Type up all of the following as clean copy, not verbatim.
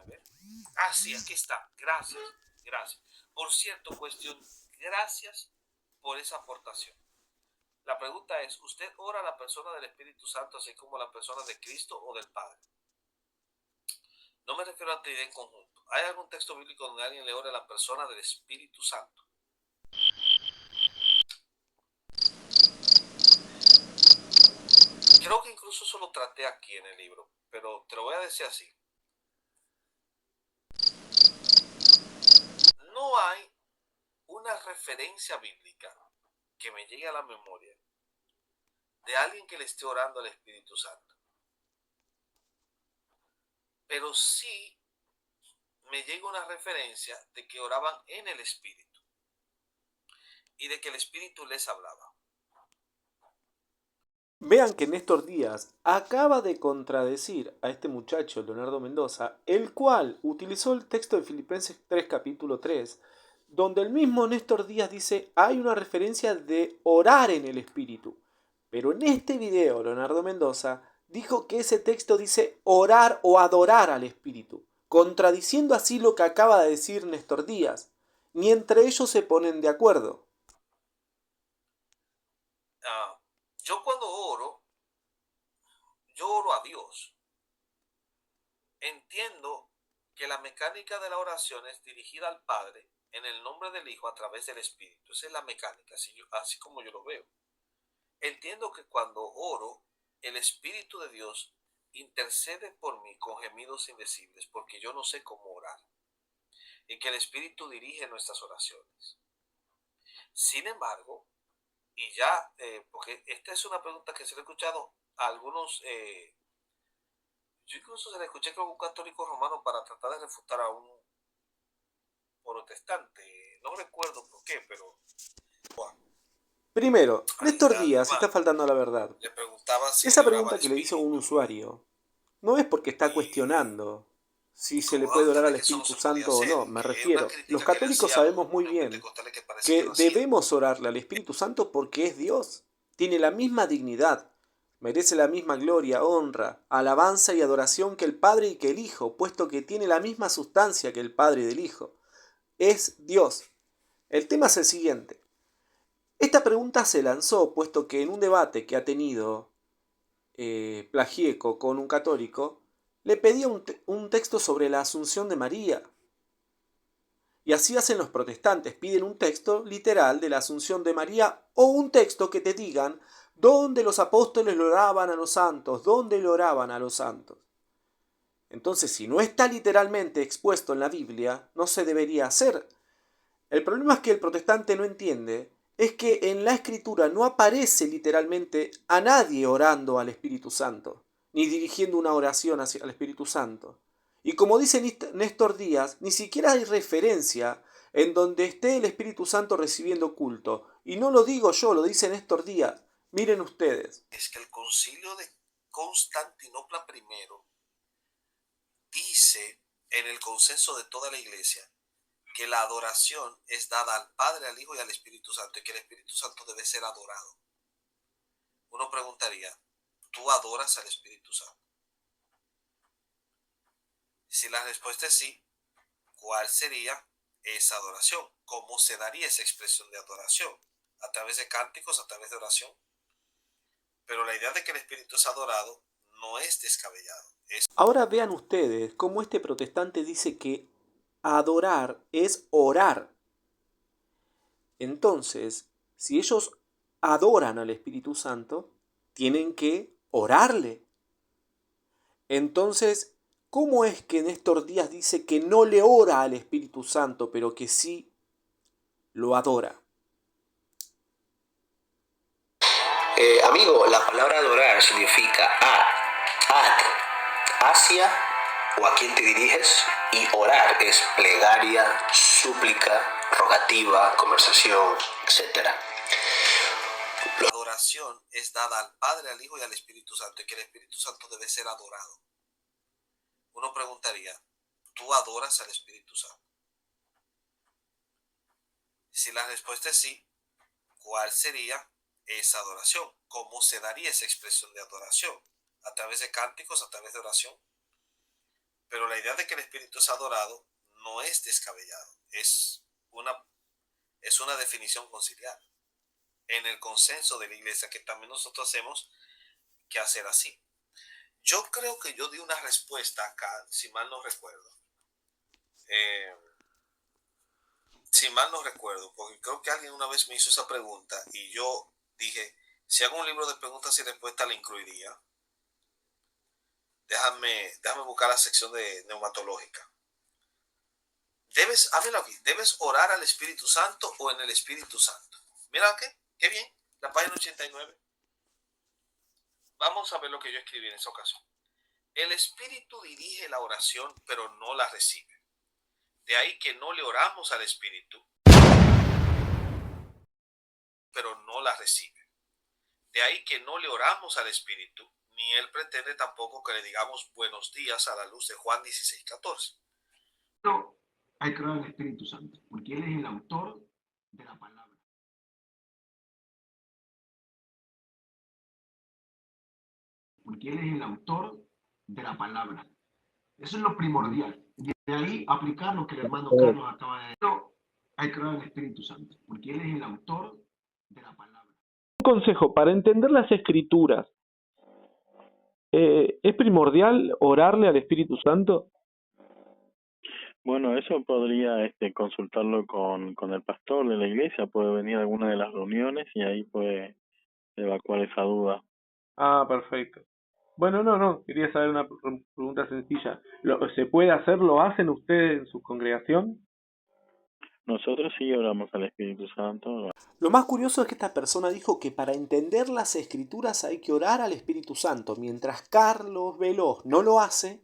ver. Ah, sí, aquí está. Gracias, gracias. Por cierto, cuestión, gracias por esa aportación. La pregunta es, ¿usted ora a la persona del Espíritu Santo así como a la persona de Cristo o del Padre? No me refiero a Trinidad en conjunto. ¿Hay algún texto bíblico donde alguien le ore a la persona del Espíritu Santo? Creo que incluso eso lo traté aquí en el libro, pero te lo voy a decir así. No hay una referencia bíblica que me llegue a la memoria de alguien que le esté orando al Espíritu Santo. Pero sí me llega una referencia de que oraban en el Espíritu y de que el Espíritu les hablaba. Vean que Néstor Díaz acaba de contradecir a este muchacho, Leonardo Mendoza, el cual utilizó el texto de Filipenses 3, capítulo 3, donde el mismo Néstor Díaz dice, hay una referencia de orar en el Espíritu. Pero en este video, Leonardo Mendoza dijo que ese texto dice orar o adorar al Espíritu, contradiciendo así lo que acaba de decir Néstor Díaz. Ni entre ellos se ponen de acuerdo. Yo cuando yo oro a Dios. Entiendo que la mecánica de la oración es dirigida al Padre en el nombre del Hijo a través del Espíritu. Esa es la mecánica, así como yo lo veo. Entiendo que cuando oro, el Espíritu de Dios intercede por mí con gemidos indecibles, porque yo no sé cómo orar. Y que el Espíritu dirige nuestras oraciones. Sin embargo, y ya, porque esta es una pregunta que se le he escuchado a algunos, yo incluso se le escuché a un católico romano para tratar de refutar a un protestante. No recuerdo por qué, pero bueno, Primero, ahí Néstor Díaz está bueno, faltando a la verdad. le preguntaban si Esa él oraba al pregunta que le hizo un Espíritu usuario no es porque está y cuestionando si se le incomodaba puede usted orar de al que eso no Espíritu se podía Santo o hacer no. y Me que es una refiero, los crítica que le católicos hacía a sabemos los muy bien neopentecostales que parece que que lo hacían. debemos orarle al Espíritu Santo porque es Dios. Tiene la misma dignidad, merece la misma gloria, honra, alabanza y adoración que el Padre y que el Hijo, puesto que tiene la misma sustancia que el Padre y del Hijo. Es Dios. El tema es el siguiente. Esta pregunta se lanzó puesto que en un debate que ha tenido Plagieco con un católico, le pedía un texto sobre la Asunción de María. Y así hacen los protestantes, piden un texto literal de la Asunción de María o un texto que te digan dónde los apóstoles le oraban a los santos, dónde le oraban a los santos. Entonces, si no está literalmente expuesto en la Biblia, no se debería hacer. El problema es que el protestante no entiende, es que en la escritura no aparece literalmente a nadie orando al Espíritu Santo, ni dirigiendo una oración hacia el Espíritu Santo. Y como dice Néstor Díaz, ni siquiera hay referencia en donde esté el Espíritu Santo recibiendo culto. Y no lo digo yo, lo dice Néstor Díaz. Miren ustedes. Es que el concilio de Constantinopla I dice en el consenso de toda la iglesia que la adoración es dada al Padre, al Hijo y al Espíritu Santo y que el Espíritu Santo debe ser adorado. Uno preguntaría, ¿tú adoras al Espíritu Santo? Si la respuesta es sí, ¿cuál sería esa adoración? ¿Cómo se daría esa expresión de adoración? ¿A través de cánticos, a través de oración? Pero la idea de que el Espíritu es adorado no es descabellado. Ahora vean ustedes cómo este protestante dice que adorar es orar. Entonces, si ellos adoran al Espíritu Santo, tienen que orarle. Entonces, ¿cómo es que Néstor Díaz dice que no le ora al Espíritu Santo, pero que sí lo adora? Amigo, la palabra adorar significa hacia o a quién te diriges, y orar es plegaria, súplica, rogativa, conversación, etc. La adoración es dada al Padre, al Hijo y al Espíritu Santo y que el Espíritu Santo debe ser adorado. Uno preguntaría, ¿tú adoras al Espíritu Santo? Si la respuesta es sí, ¿cuál sería esa adoración? ¿Cómo se daría esa expresión de adoración? ¿A través de cánticos, a través de oración? Pero la idea de que el Espíritu es adorado no es descabellado, es una definición conciliar en el consenso de la iglesia que también nosotros hacemos que hacer así. Yo creo que yo di una respuesta acá, si mal no recuerdo. Porque creo que alguien una vez me hizo esa pregunta y yo dije, si hago un libro de preguntas y respuestas, la incluiría. Déjame buscar la sección de neumatológica. ¿Debes orar al Espíritu Santo o en el Espíritu Santo? Mira, qué bien, la página 89. Vamos a ver lo que yo escribí en esa ocasión. El Espíritu dirige la oración, pero no la recibe. De ahí que no le oramos al Espíritu, pero no la recibe. De ahí que no le oramos al Espíritu, ni Él pretende tampoco que le digamos buenos días a la luz de Juan 16:14. No, hay que orar al Espíritu Santo, porque Él es el autor de la palabra. Porque Él es el autor de la palabra. Eso es lo primordial. Y de ahí aplicar lo que el hermano Carlos acaba de decir. No, hay que orar al Espíritu Santo, porque Él es el autor de la palabra. Un consejo, para entender las escrituras, ¿es primordial orarle al Espíritu Santo? Bueno, eso podría consultarlo con el pastor de la iglesia, puede venir a alguna de las reuniones y ahí puede evacuar esa duda. Ah, perfecto. Bueno, no, quería saber una pregunta sencilla. ¿Se puede hacer, lo hacen ustedes en su congregación? Nosotros sí oramos al Espíritu Santo. Lo más curioso es que esta persona dijo que para entender las escrituras hay que orar al Espíritu Santo, mientras Carlos Veloz no lo hace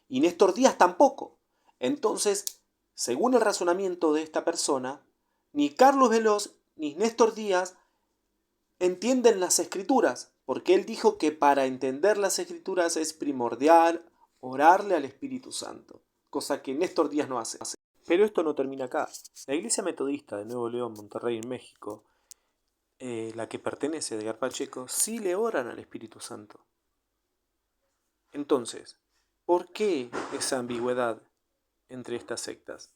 y Néstor Díaz tampoco. Entonces, según el razonamiento de esta persona, ni Carlos Veloz ni Néstor Díaz entienden las escrituras, porque él dijo que para entender las escrituras es primordial orarle al Espíritu Santo, cosa que Néstor Díaz no hace. Pero esto no termina acá. La Iglesia Metodista de Nuevo León, Monterrey, en México, la que pertenece a Edgar Pacheco, sí le oran al Espíritu Santo. Entonces, ¿por qué esa ambigüedad entre estas sectas?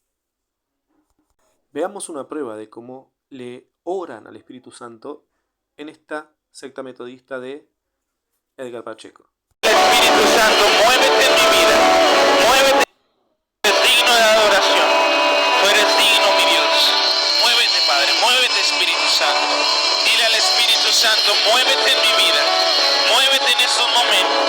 Veamos una prueba de cómo le oran al Espíritu Santo en esta secta metodista de Edgar Pacheco. Espíritu Santo, muévete en mi vida, muévete, eres digno de adoración, tú eres digno, mi Dios. Muévete, Padre, muévete, Espíritu Santo. Dile al Espíritu Santo, muévete en mi vida, muévete en estos momentos,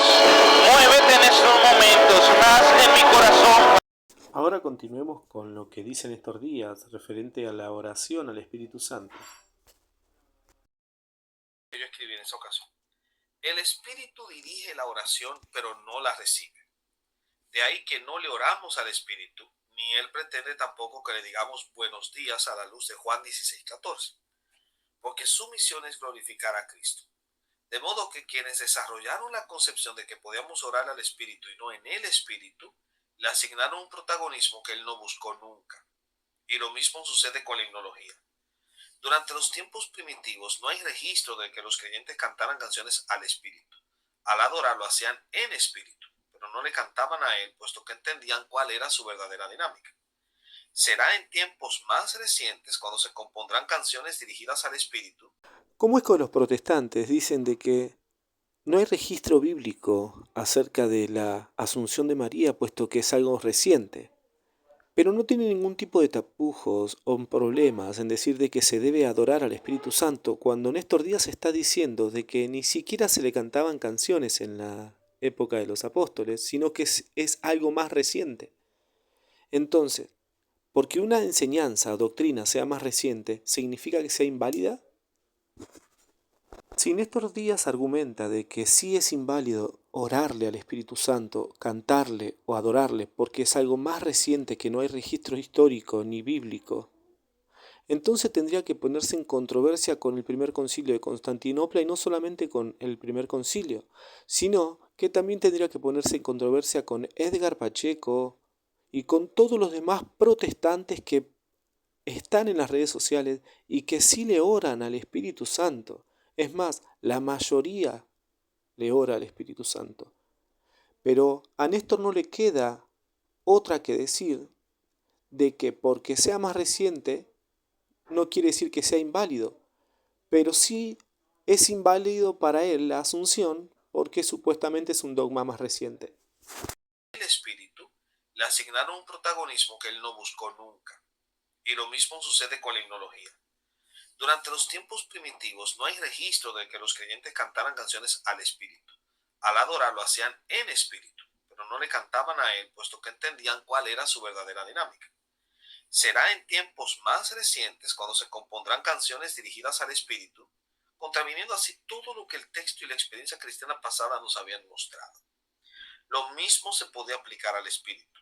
más en mi corazón. Ahora continuemos con lo que dice Néstor Díaz referente a la oración al Espíritu Santo. Yo escribí en esa ocasión. El Espíritu dirige la oración, pero no la recibe. De ahí que no le oramos al Espíritu, ni Él pretende tampoco que le digamos buenos días a la luz de Juan 16:14. Porque su misión es glorificar a Cristo. De modo que quienes desarrollaron la concepción de que podíamos orar al Espíritu y no en el Espíritu, le asignaron un protagonismo que Él no buscó nunca. Y lo mismo sucede con la himnología. Durante los tiempos primitivos no hay registro de que los creyentes cantaran canciones al Espíritu. Al adorar lo hacían en espíritu, pero no le cantaban a Él, puesto que entendían cuál era su verdadera dinámica. Será en tiempos más recientes cuando se compondrán canciones dirigidas al Espíritu. ¿Cómo es que los protestantes dicen de que no hay registro bíblico acerca de la Asunción de María, puesto que es algo reciente? Pero no tiene ningún tipo de tapujos o problemas en decir de que se debe adorar al Espíritu Santo, cuando Néstor Díaz está diciendo de que ni siquiera se le cantaban canciones en la época de los apóstoles, sino que es algo más reciente. Entonces, porque una enseñanza o doctrina sea más reciente, ¿significa que sea inválida? Si Néstor Díaz argumenta de que sí es inválido orarle al Espíritu Santo, cantarle o adorarle porque es algo más reciente que no hay registro histórico ni bíblico, entonces tendría que ponerse en controversia con el primer concilio de Constantinopla y no solamente con el primer concilio, sino que también tendría que ponerse en controversia con Edgar Pacheco y con todos los demás protestantes que están en las redes sociales y que sí le oran al Espíritu Santo. Es más, la mayoría le ora al Espíritu Santo. Pero a Néstor no le queda otra que decir de que porque sea más reciente no quiere decir que sea inválido, pero sí es inválido para él la Asunción porque supuestamente es un dogma más reciente. El espíritu le asignaron un protagonismo que él no buscó nunca. Y lo mismo sucede con la himnología. Durante los tiempos primitivos no hay registro de que los creyentes cantaran canciones al espíritu. Al adorar lo hacían en espíritu, pero no le cantaban a él, puesto que entendían cuál era su verdadera dinámica. Será en tiempos más recientes cuando se compondrán canciones dirigidas al espíritu, contraviniendo así todo lo que el texto y la experiencia cristiana pasada nos habían mostrado. Lo mismo se puede aplicar al espíritu.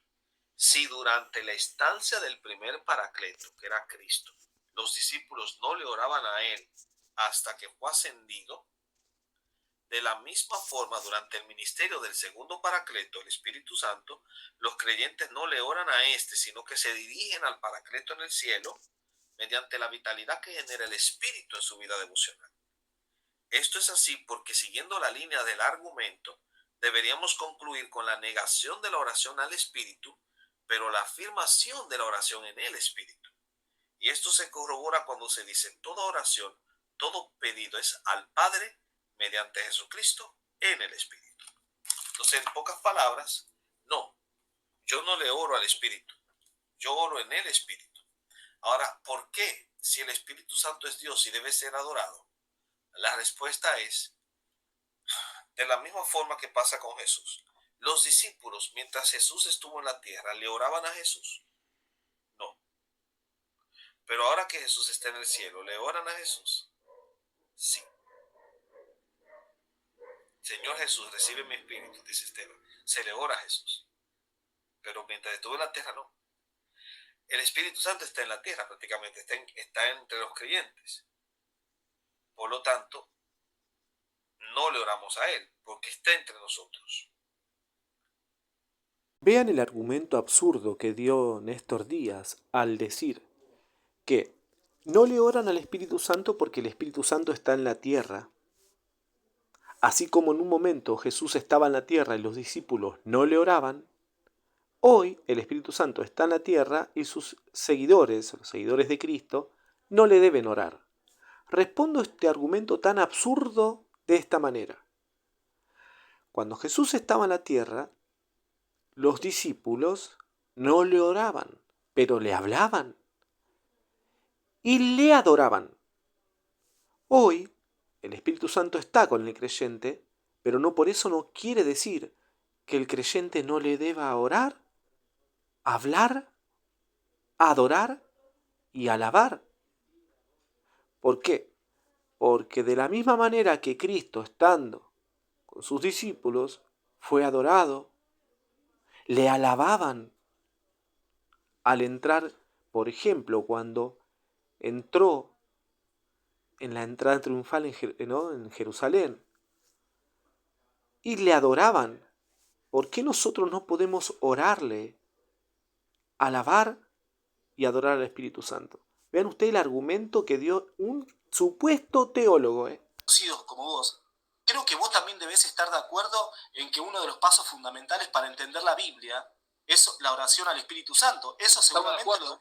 Si durante la estancia del primer Paracleto, que era Cristo, los discípulos no le oraban a él hasta que fue ascendido, de la misma forma durante el ministerio del segundo Paracleto, el Espíritu Santo, los creyentes no le oran a éste, sino que se dirigen al Paracleto en el cielo mediante la vitalidad que genera el Espíritu en su vida devocional. Esto es así porque, siguiendo la línea del argumento, deberíamos concluir con la negación de la oración al Espíritu, pero la afirmación de la oración en el Espíritu. Y esto se corrobora cuando se dice: toda oración, todo pedido es al Padre mediante Jesucristo en el Espíritu. Entonces, en pocas palabras, no, yo no le oro al Espíritu, yo oro en el Espíritu. Ahora, ¿por qué? Si el Espíritu Santo es Dios y debe ser adorado, la respuesta es: de la misma forma que pasa con Jesús. Los discípulos, mientras Jesús estuvo en la tierra, ¿le oraban a Jesús? No. Pero ahora que Jesús está en el cielo, ¿le oran a Jesús? Sí. Señor Jesús, recibe mi espíritu, dice Esteban. Se le ora a Jesús. Pero mientras estuvo en la tierra, no. El Espíritu Santo está en la tierra prácticamente, está entre los creyentes. Por lo tanto, no le oramos a Él, porque está entre nosotros. Vean el argumento absurdo que dio Néstor Díaz al decir que no le oran al Espíritu Santo porque el Espíritu Santo está en la tierra. Así como en un momento Jesús estaba en la tierra y los discípulos no le oraban, hoy el Espíritu Santo está en la tierra y sus seguidores, los seguidores de Cristo, no le deben orar. Respondo este argumento tan absurdo de esta manera. Cuando Jesús estaba en la tierra, los discípulos no le oraban, pero le hablaban y le adoraban. Hoy el Espíritu Santo está con el creyente, pero no por eso no quiere decir que el creyente no le deba orar, hablar, adorar y alabar. ¿Por qué? Porque de la misma manera que Cristo, estando con sus discípulos, fue adorado, le alababan al entrar, por ejemplo, cuando entró en la entrada triunfal en Jerusalén, y le adoraban. ¿Por qué nosotros no podemos orarle, alabar y adorar al Espíritu Santo? Vean ustedes el argumento que dio un supuesto teólogo. Como vos, creo que vos también debés estar de acuerdo en que uno de los pasos fundamentales para entender la Biblia es la oración al Espíritu Santo. Eso seguramente lo...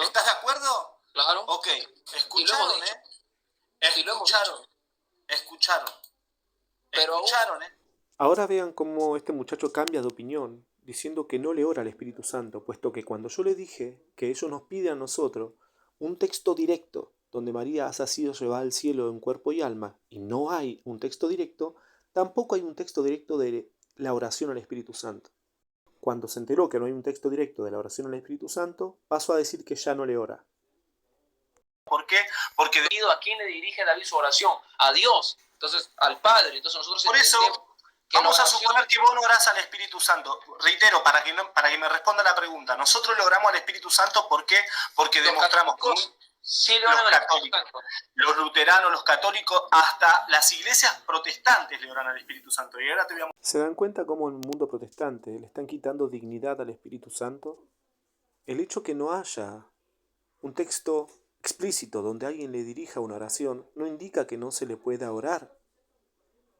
¿Estás de acuerdo? Claro. Ok, escucharon, Escucharon. Pero Escucharon, Ahora vean cómo este muchacho cambia de opinión, diciendo que no le ora al Espíritu Santo, puesto que cuando yo le dije que ellos nos piden a nosotros un texto directo, donde María ha sido llevada al cielo en cuerpo y alma, y no hay un texto directo, tampoco hay un texto directo de la oración al Espíritu Santo. Cuando se enteró que no hay un texto directo de la oración al Espíritu Santo, pasó a decir que ya no le ora. ¿Por qué? Porque debido a quién le dirige David su oración, a Dios, entonces al Padre. Entonces nosotros por eso vamos a suponer que vos no orás al Espíritu Santo. Reitero, para que me responda la pregunta. Nosotros le oramos al Espíritu Santo, ¿por qué? Porque demostramos que sí le oran al Espíritu Santo. Los luteranos, los católicos, hasta las iglesias protestantes le oran al Espíritu Santo. Y ahora te voy a... ¿Se dan cuenta cómo en el mundo protestante le están quitando dignidad al Espíritu Santo? El hecho que no haya un texto explícito donde alguien le dirija una oración no indica que no se le pueda orar.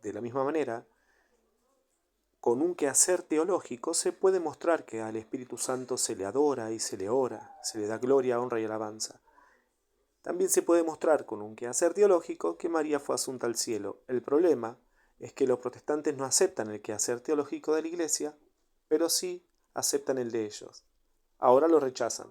De la misma manera, Con un quehacer teológico se puede mostrar que al Espíritu Santo se le adora y se le ora, se le da gloria, honra y alabanza. También se puede mostrar con un quehacer teológico que María fue asunta al cielo. El problema es que los protestantes no aceptan el quehacer teológico de la Iglesia, pero sí aceptan el de ellos. Ahora lo rechazan.